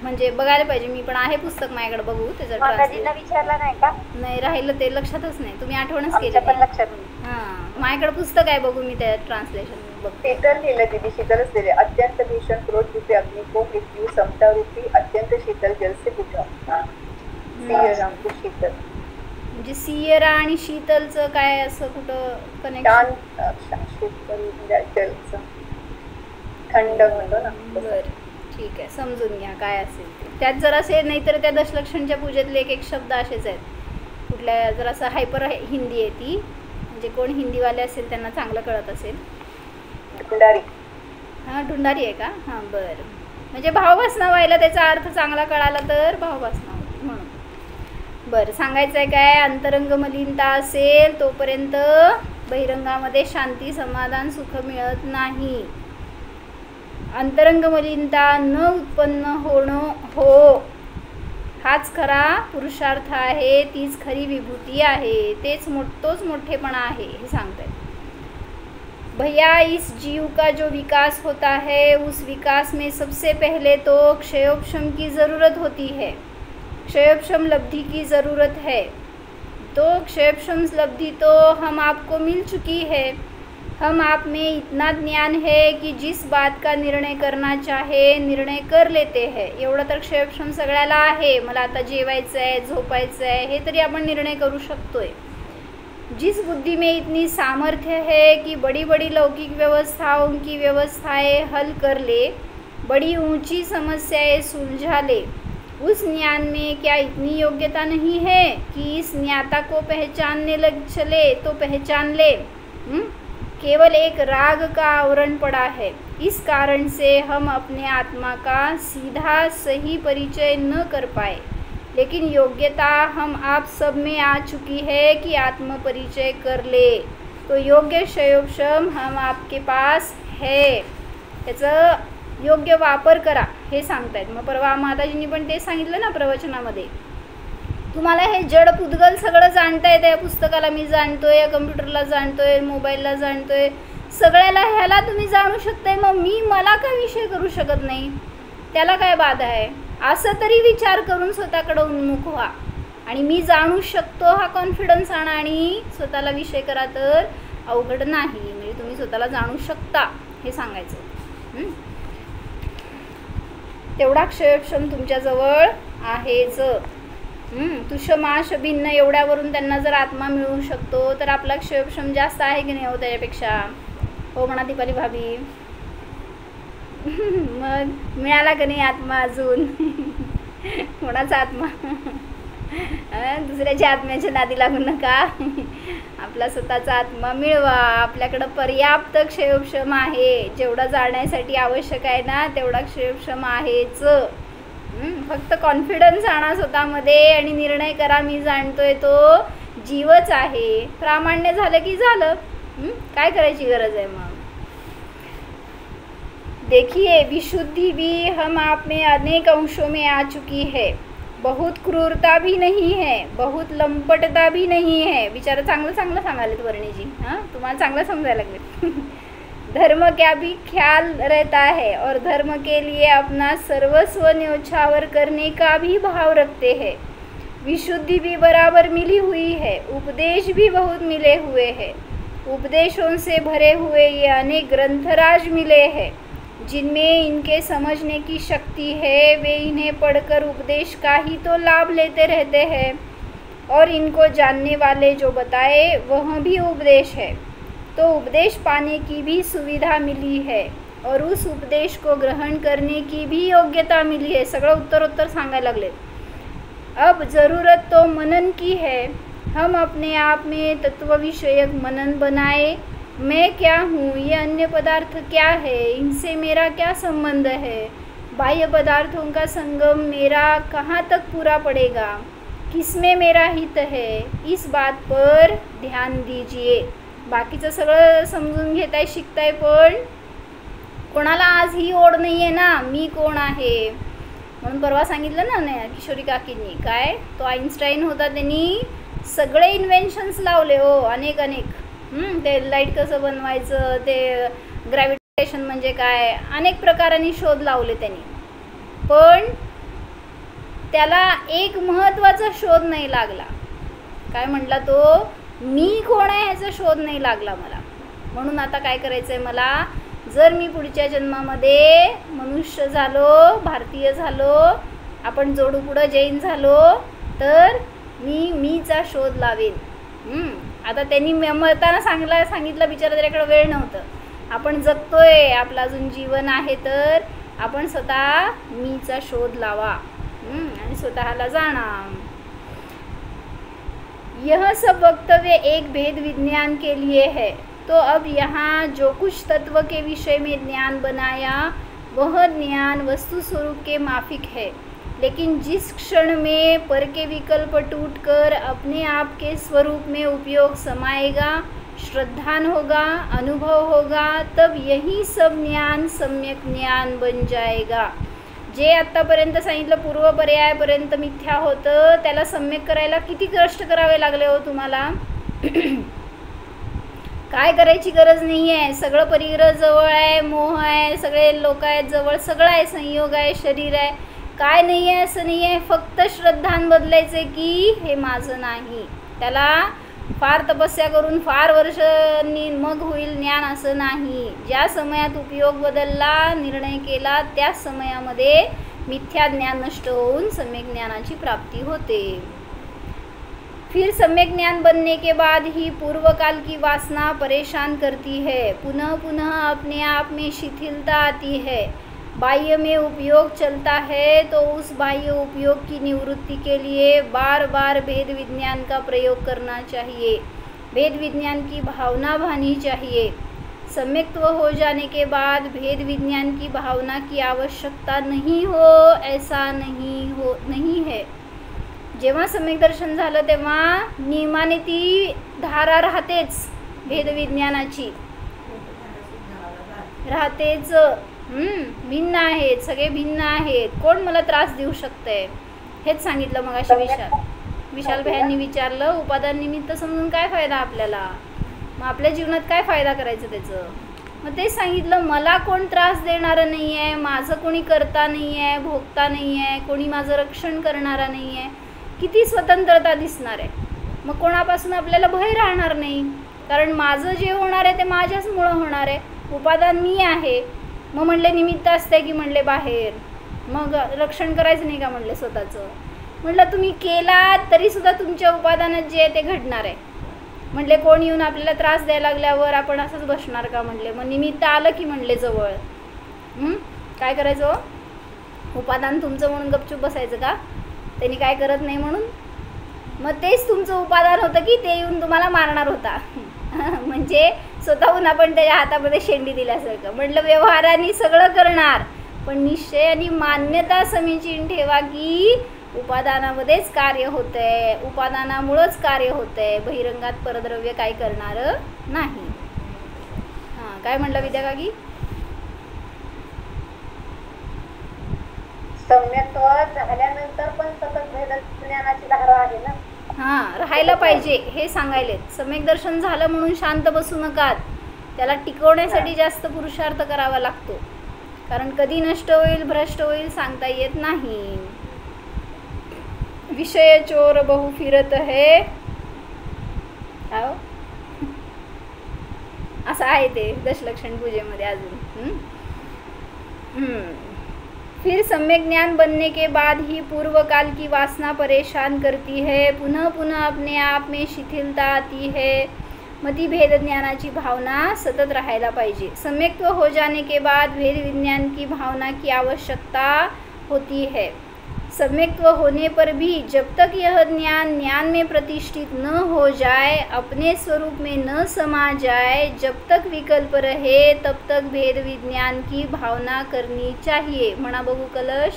म्हणजे बघायला पाहिजे, मी पण आहे पुस्तक माझ्याकडे, बघू त्याचं
माताजींना विचारलं नाही का?
नाही, राहिलं ते लक्षातच नाही. तुम्ही आठवणच केली.
पण लक्षात नाही.
हां माझ्याकडे पुस्तक आहे, बघू मी त्या ट्रान्सलेशन बघ.
शीतल लिहिलं दीदी, शीतलच दिले. अत्यंत भीषण क्रोध रूपी अग्नि को मृत्यू समता रूपी अत्यंत शीतल जल से बुझाओ. सिय राम को शीतल.
म्हणजे सियरा आणि शीतलचं काय असं कुठं कनेक्शन?
शीतल जलचं थंड म्हणतो ना.
बरं ठीक आहे, समजून घ्या काय असेल ते. त्यात जरासे, नाहीतर त्या दशलक्षणच्या पूजेतले एक एक शब्द असेच आहेत. कुठल्या जरासं हायपर हिंदी आहे ती, म्हणजे कोण हिंदीवाले असेल त्यांना चांगलं कळत असेल.
ढुंढारी.
हां ढुंढारी आहे का? हां बरं. म्हणजे भावभासना व्हायला त्याचा अर्थ चांगला कळाला तर भावभासना होती म्हणून. बरं सांगायचं आहे काय? अंतरंग मलिनता असेल तोपर्यंत बहिरंगामध्ये शांती समाधान सुख मिळत नाही. अंतरंग मलिनता न उत्पन्न होणं हाच खरा पुरुषार्थ आहे, तीच खरी विभूती आहे, तोच मोठेपणा आहे हे सांगतायत. भैया इस जीव का जो विकास होता है उस विकास में सबसे पहले तो क्षयोपशम की ज़रूरत होती है, क्षयोपशम लब्धि की ज़रूरत है. तो क्षयोपशम लब्धि तो हम आपको मिल चुकी है. हम आप में इतना ज्ञान है कि जिस बात का निर्णय करना चाहे निर्णय कर लेते हैं. एवढं तर क्षयोपशम सगळ्याला आहे. मला आता जेवायचं आहे, झोपायचं आहे, हे तरी आपण निर्णय करू शकतोय. जिस बुद्धि में इतनी सामर्थ्य है कि बड़ी बड़ी लौकिक व्यवस्थाओं की व्यवस्थाएं हल कर ले, बड़ी ऊंची समस्याएं सुलझा ले, उस ज्ञान में क्या इतनी योग्यता नहीं है कि इस ज्ञाता को पहचानने लग चले तो पहचान ले. केवल एक राग का आवरण पड़ा है. इस कारण से हम अपने आत्मा का सीधा सही परिचय न कर पाए, लेकिन योग्यता हम आप सब में आ चुकी है कि आत्म परिचय कर ले. तो योग्य क्षयोपशम हम आपके पास है, त्याचं योग्य वापर करा हे सांगतायत. मग परवा माताजींनी पण ते सांगितलं ना प्रवचनामध्ये. तुम्हाला हे जड पुद्गल सगळं जाणता येतं. या पुस्तकाला मी जाणतोय, या कम्प्युटरला जाणतोय, मोबाईलला जाणतोय, सगळ्याला ह्याला तुम्ही जाणू शकताय. मग मला काय विषय करू शकत नाही, त्याला काय बाधा आहे? असं तरी विचार करून स्वतःकडे उन्मुख व्हा आणि मी जाणू शकतो हा कॉन्फिडन्स आणा आणि स्वतःला विषय करा, तर अवघड नाही. म्हणजे तुम्ही स्वतःला जाणू शकता हे सांगायचं. तेवढा क्षयोपशम तुमच्याजवळ आहेच. तुषमाश भिन्न एवढ्यावरून त्यांना जर आत्मा मिळू शकतो तर आपला क्षयोपशम जास्त आहे की नाही हो त्याच्यापेक्षा? हो म्हणा दीपाली भाभी. मग मिळाला का नाही आत्मा अजून? कोणाचा आत्मा? दुसऱ्याच्या आत्म्याच्या नादी लागू नका. आपला स्वतःचा आत्मा मिळवा. आपल्याकडं पर्याप्त क्षयोक्षम आहे. जेवढा जाण्यासाठी आवश्यक आहे ना तेवढा क्षयोक्षम आहेच. फक्त कॉन्फिडन्स आणा स्वतःमध्ये आणि निर्णय करा मी जाणतोय तो जीवच आहे. प्रामाण्य झालं की झालं. काय करायची गरज आहे मग? देखिए विशुद्धि भी हम आप में अनेक अंशों में आ चुकी है. बहुत क्रूरता भी नहीं है, बहुत लंपटता भी नहीं है. बिचारा चांगलं चांगलं सांगालेत वर्णीजी. तुम्हाला चांगलं समजायला लागले. धर्म क्या भी ख्याल रहता है और धर्म के लिए अपना सर्वस्व न्योछावर करने का भी भाव रखते हैं. विशुद्धि भी बराबर मिली हुई है. उपदेश भी बहुत मिले हुए हैं. उपदेशों से भरे हुए ये अनेक ग्रंथराज मिले हैं जिनमें इनके समझने की शक्ति है. वे इन्हें पढ़कर उपदेश का ही तो लाभ लेते रहते हैं और इनको जानने वाले जो बताए वह भी उपदेश है. तो उपदेश पाने की भी सुविधा मिली है और उस उपदेश को ग्रहण करने की भी योग्यता मिली है. सगळं उत्तर सांगायला लागले. अब ज़रूरत तो मनन की है. हम अपने आप में तत्व विषयक मनन बनाए. मैं क्या हूँ, ये अन्य पदार्थ क्या है, इनसे मेरा क्या संबंध है, बाह्य पदार्थों का संगम मेरा कहाँ तक पूरा पड़ेगा, किसमें मेरा हित है, इस बात पर ध्यान दीजिए. बाकीचं सगळं समजून घेताय शिकताय पण कोणाला आज ही ओढ नाही आहे ना मी कोण आहे. म्हणून परवा सांगितलं ना किशोरी काकींनी काय तो आईन्स्टाईन होता त्यांनी सगळे इन्व्हेन्शन्स लावले हो अनेक. ते लाईट कसं बनवायचं, ते ग्रॅव्हिटेशन म्हणजे काय, अनेक प्रकारांनी शोध लावले त्यांनी. पण त्याला एक महत्त्वाचा शोध नाही लागला. काय म्हटला तो? मी कोण आहे ह्याचा शोध नाही लागला मला. म्हणून आता काय करायचं आहे मला? जर मी पुढच्या जन्मामध्ये मनुष्य झालो, भारतीय झालो, आपण जोडू पुढं जैन झालो तर मीचा शोध लावेन. आता त्यांनी मरताना सांगितलं बिचारा त्याच्याकडे वेळ नव्हतं. आपण जगतोय, आपलं अजून जीवन आहे तर आपण स्वतः मीचा शोध लावा आणि स्वतःला जाणा. यह सब वक्तव्य एक भेद विज्ञान के लिए है. तो अब यहाँ जो कुछ तत्व के विषय में ज्ञान बनाया वह ज्ञान वस्तु स्वरूप के माफिक है. लेकिन जिस क्षण में पर के विकल्प टूटकर अपने आप के स्वरूप में उपयोग समाएगा, श्रद्धान होगा, अनुभव होगा, तब यही सब ज्ञान सम्यक ज्ञान बन जाएगा. जे आत्तापर्यंत सांगितलं पूर्वपर्यायापर्यंत मिथ्या होतं त्याला सम्यक करायला किती कष्ट करावे लागले हो तुम्हाला. काय करायची गरज नाही आहे. सगळं परिग्रह जवळ आहे, मोह आहे, सगळे लोक आहेत जवळ, सगळं आहे, संयोग आहे, शरीर आहे, काय नाही आहे असं नाही आहे. फक्त श्रद्धान बदलायचं की हे माझं नाही. त्याला फार तपस्या करून फार वर्षांनी मग होईल ज्ञान असं नाही. ज्या समयात उपयोग बदलला, निर्णय केला, त्याच समयामध्ये मिथ्या ज्ञान नष्ट होऊन सम्यक ज्ञानाची प्राप्ती होते. फिर सम्यक ज्ञान बनने के बाद ही पूर्वकाल की वासना परेशान करती है. पुनः पुनः अपने आप में शिथिलता आती है. बाह्य में उपयोग चलता है तो उस बाह्य उपयोग की निवृत्ति के लिए बार बार भेद विज्ञान का प्रयोग करना चाहिए. भेद विज्ञान की भावना भानी चाहिए. सम्यक्त्व हो जाने के बाद भेद विज्ञान की भावना की आवश्यकता नहीं हो ऐसा नहीं है. जेव्हा सम्यक दर्शन झालं तेव्हा नियमाने ती धारा राहतेच, भेद विज्ञानाची राहतेच. भिन्न आहेत, सगळे भिन्न आहेत, कोण मला त्रास देऊ शकतंय हेच सांगितलं मग अशी विशाल भैयांनी विचारलं. उपादान निमित्त समजून काय फायदा आपल्याला, मग आपल्या जीवनात काय फायदा करायचं त्याचं. मग तेच सांगितलं मला कोण त्रास देणारं नाही आहे, माझं कोणी करता नाही आहे, भोगता नाही आहे, कोणी माझं रक्षण करणारा नाही आहे. किती स्वतंत्रता दिसणार आहे. मग कोणापासून आपल्याला भय राहणार नाही, कारण माझं जे होणार आहे ते माझ्याचमुळं होणार आहे. उपादान मी आहे. मग म्हणले निमित्त असते की म्हणले बाहेर, मग रक्षण करायचं नाही का म्हणले स्वतःचं. म्हटलं तुम्ही केलात तरीसुद्धा तुमच्या उपादानात जे आहे ते घडणार आहे. म्हणले कोण येऊन आपल्याला त्रास द्यायला लागल्यावर आपण असंच बसणार का म्हणले. मग निमित्त आलं की म्हणले जवळ काय करायचं? उपादान तुमचं म्हणून गपचूप बसायचं का? त्यांनी काय करत नाही म्हणून? मग तेच तुमचं उपादान होतं की ते येऊन तुम्हाला मारणार होता. म्हणजे स्वतःहून आपण त्याच्या हातामध्ये शेंडी दिल्यासारखं. म्हटलं व्यवहाराने सगळं करणार, पण निश्चय आणि मान्यता समीचीन ठेवा की उपादानामध्येच कार्य होतंय, उपादानामुळंच कार्य होतंय, बहिरंगात परद्रव्य काय करणार नाही. हां, काय म्हटलं विद्या काकी?
सम्यक्त्व झाल्यानंतर पण सतत भेद ज्ञानाची धारा आहे ना.
हां, राहायला पाहिजे हे सांगायलेत. सम्यक दर्शन झालं म्हणून शांत बसू नका. त्याला टिकवण्यासाठी जास्त पुरुषार्थ करावा लागतो, कारण कधी नष्ट होईल भ्रष्ट होईल सांगता येत नाही. विषय चोर बहु फिरत है, असं आहे ते दशलक्षण पूजेमध्ये अजून. फिर सम्यक ज्ञान बनने के बाद ही पूर्व काल की वासना परेशान करती है, पुनः पुनः अपने आप में शिथिलता आती है. मग ती भेद ज्ञानाची भावना सतत राहायला पाहिजे. सम्यक्त्व हो जाने के बाद भेद विज्ञान की भावना की आवश्यकता होती है. सम्यक्त्व होने पर भी जब तक यह ज्ञान में प्रतिष्ठित न हो जाए, अपने स्वरूप में न समा जाए, जब तक विकल्प रहे, तब तक भेद विज्ञान की भावना करनी चाहिए. म्हणा बघू कलश.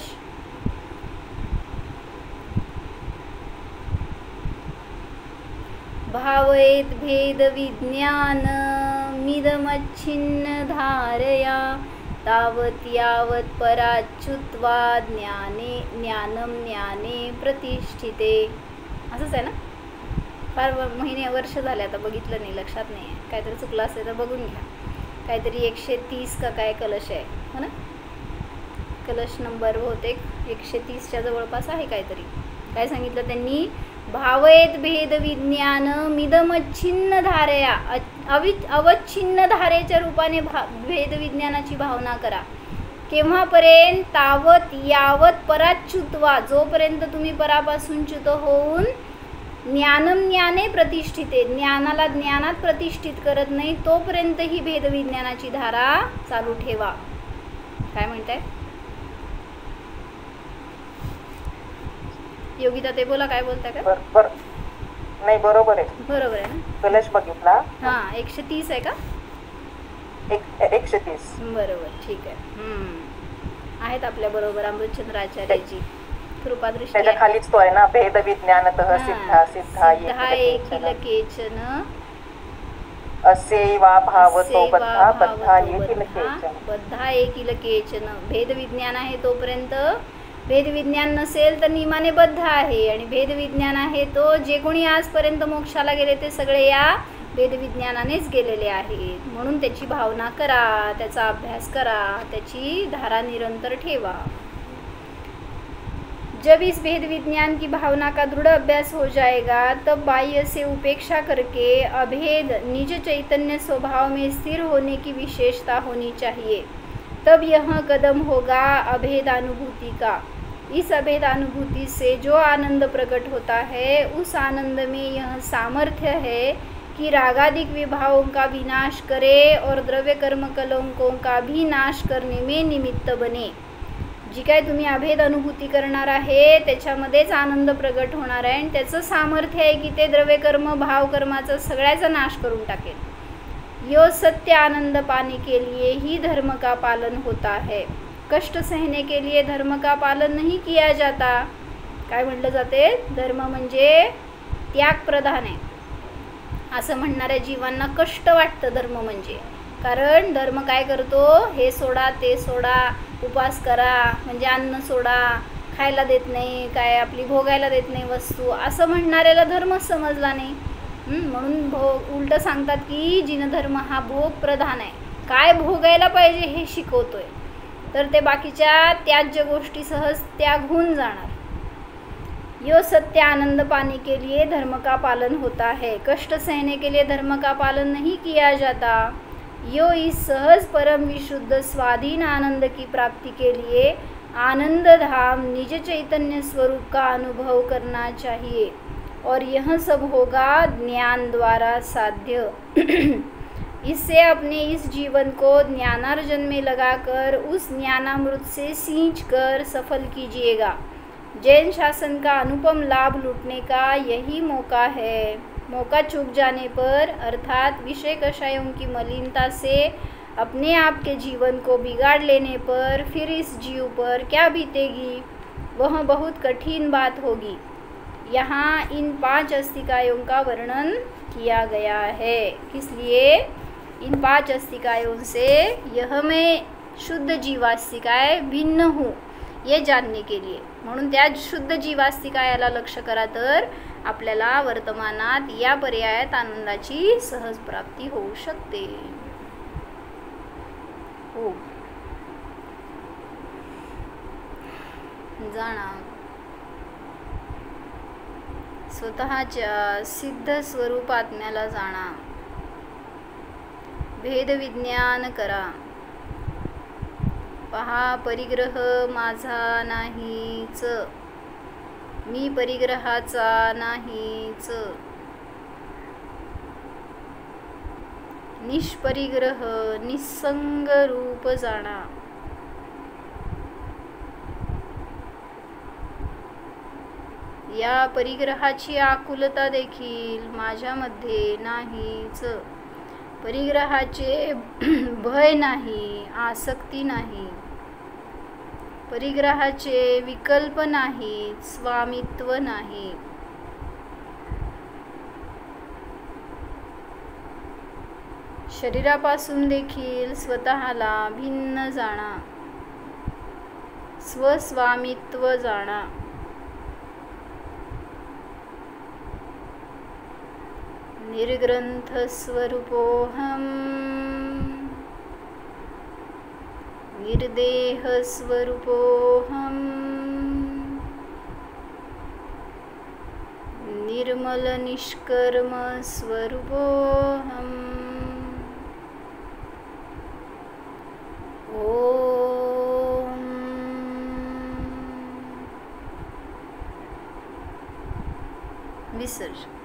भावयेत भेद विज्ञान मिदमच्छिन्न धारया, तावत यावत पराच्युत्वा ज्ञाने प्रतिष्ठिते. असंच आहे ना? फार वर्ष झाले आता बघितलं नाही, लक्षात नाही आहे. काहीतरी चुकलं असेल तर बघून घ्या. काहीतरी 130 का काय कलश आहे, हो ना? कलश नंबर बहुतेक 130च्या जवळपास आहे काहीतरी. काय सांगितलं त्यांनी? भावयेत भेद विज्ञान मिदमच्छिन्न धारया, अवच्छिन्न धारेच्या रूपाने भेद विज्ञानाची भावना करा. केव्हापर्यंत? तावत यावत पराच्युत्वा, जोपर्यंत तुम्ही परापासून च्युत होऊन ज्ञाने प्रतिष्ठिते, ज्ञानाला ज्ञानात प्रतिष्ठित करत नाही तोपर्यंत ही भेद विज्ञानाची धारा चालू ठेवा. काय म्हणताय योगिता? ते बोला, काय बोलताय का?
बरोबर नाही, बरोबर आहे.
बरोबर आहे ना?
कलश बघितला.
हां, 130 आहे का?
130.
बरोबर, ठीक आहे. आहेत आपल्या बरोबर अमृतचंद्र आचार्यजी कृपादृष्टी.
त्याच्या खालीच तो आहे ना, भेद विज्ञानतः सिद्धा सिद्धा
एकिल केचन
असे वा भावतो बद्धा बद्धा एकिल केचन.
बद्धा एकिल केचन. भेद विज्ञान आहे तोपर्यंत, भेद विज्ञान नसेल तर नियमाने बद्ध आहे, आणि भेद विज्ञान आहे तो जे कोणी आजपर्यंत मोक्षाला गेले ते सगळे या भेद विज्ञानानेच गेलेले आहेत. म्हणून त्याची भावना करा, त्याचा अभ्यास करा, त्याची धारा निरंतर ठेवा. जब इस भेद विज्ञान की भावना का दृढ़ अभ्यास हो जाएगा, तब बाह्य से उपेक्षा करके अभेद निज चैतन्य स्वभाव में स्थिर होने की विशेषता होनी चाहिए. तब यह कदम होगा अभेद अनुभूति का. इस अभेद अनुभूति से जो आनंद प्रकट होता है, उस आनंद में यह सामर्थ्य है कि रागादिक विभावों का विनाश करे और द्रव्य कर्म कलंकों का भी नाश करने में निमित्त बने. जी काय तुम्ही अभेद अनुभूती करणार आहे त्याच्यामध्येच आनंद प्रगट होणार आहे, आणि त्याचं सामर्थ्य आहे की ते द्रव्यकर्म भावकर्माचा सगळ्याचा नाश करून टाकेल. यो सत्य आनंद पाने के लिए ही धर्म का पालन होता है. कष्ट सहने के लिए धर्म का पालन नहीं किया जाता. काय म्हटलं जाते? धर्म म्हणजे त्याग प्रधान आहे असं म्हणणाऱ्या जीवांना कष्ट वाटतं धर्म म्हणजे. कारण धर्म काय करतो? हे सोडा ते सोडा, उपास करा म्हणजे अन्न सोडा, खायला देत नाही, काय आपली भोगायला देत नाही वस्तू, असं म्हणणाऱ्याला धर्मच समजला नाही. म्हणून उलट सांगतात की जिनधर्म हा भोग प्रधान आहे, काय भोगायला पाहिजे हे शिकवतोय, तर ते बाकीच्या त्याज्य गोष्टी सहज त्याग होऊन जाणार. यो सत्य आनंद पाने के लिए धर्म का पालन होता है, कष्ट सहने के लिए धर्म का पालन नहीं किया जाता. यो इस सहज परम विशुद्ध स्वाधीन आनंद की प्राप्ति के लिए आनंद धाम निज चैतन्य स्वरूप का अनुभव करना चाहिए, और यह सब होगा ज्ञान द्वारा साध्य. इससे अपने इस जीवन को ज्ञानार्जन में लगाकर उस ज्ञानामृत से सींचकर सफल कीजिएगा। जैन शासन का अनुपम लाभ लूटने का यही मौका है। मौका चूक जाने पर अर्थात विषय कषायों की मलिनता से अपने आप के जीवन को बिगाड़ लेने पर फिर इस जीव पर क्या बीतेगी, वह बहुत कठिन बात होगी। यहाँ इन 5 अस्तिकायों का वर्णन किया गया है। किस लिए? इन 5 अस्तिकायों से यह मैं शुद्ध जीवास्तिकाय भिन्न हूँ ये जानने के लिए। म्हणून त्या शुद्ध जीवास्तिकायाला लक्ष करा तर आपल्याला वर्तमानात या पर्यायात आनंदाची सहज प्राप्ती होऊ शकते। हो जाणा स्वतःच्या सिद्ध स्वरूप आत्म्याला जाणा, भेदविज्ञान करा, पहा परिग्रह माझा नाहीच, मी परिग्रहाचा नाहीच, निष्परिग्रह निसंग रूप जाणा, या परिग्रहाची आकुलता देखील माझ्यामध्ये नाहीच, परिग्रहाचे भय नाही, आसक्ती नाही, परिग्रहाचे विकल्प नाही, स्वामित्व नाही, शरीरापासून देखील स्वतःला भिन्न जाणा, स्वस्वामित्व जाणा, निर्ग्रंथ स्वरूपोऽहम्, निर्देह स्वरूपोऽहम्, निर्मल निष्कर्म स्वरूपोऽहम्। ओम विसर्जन।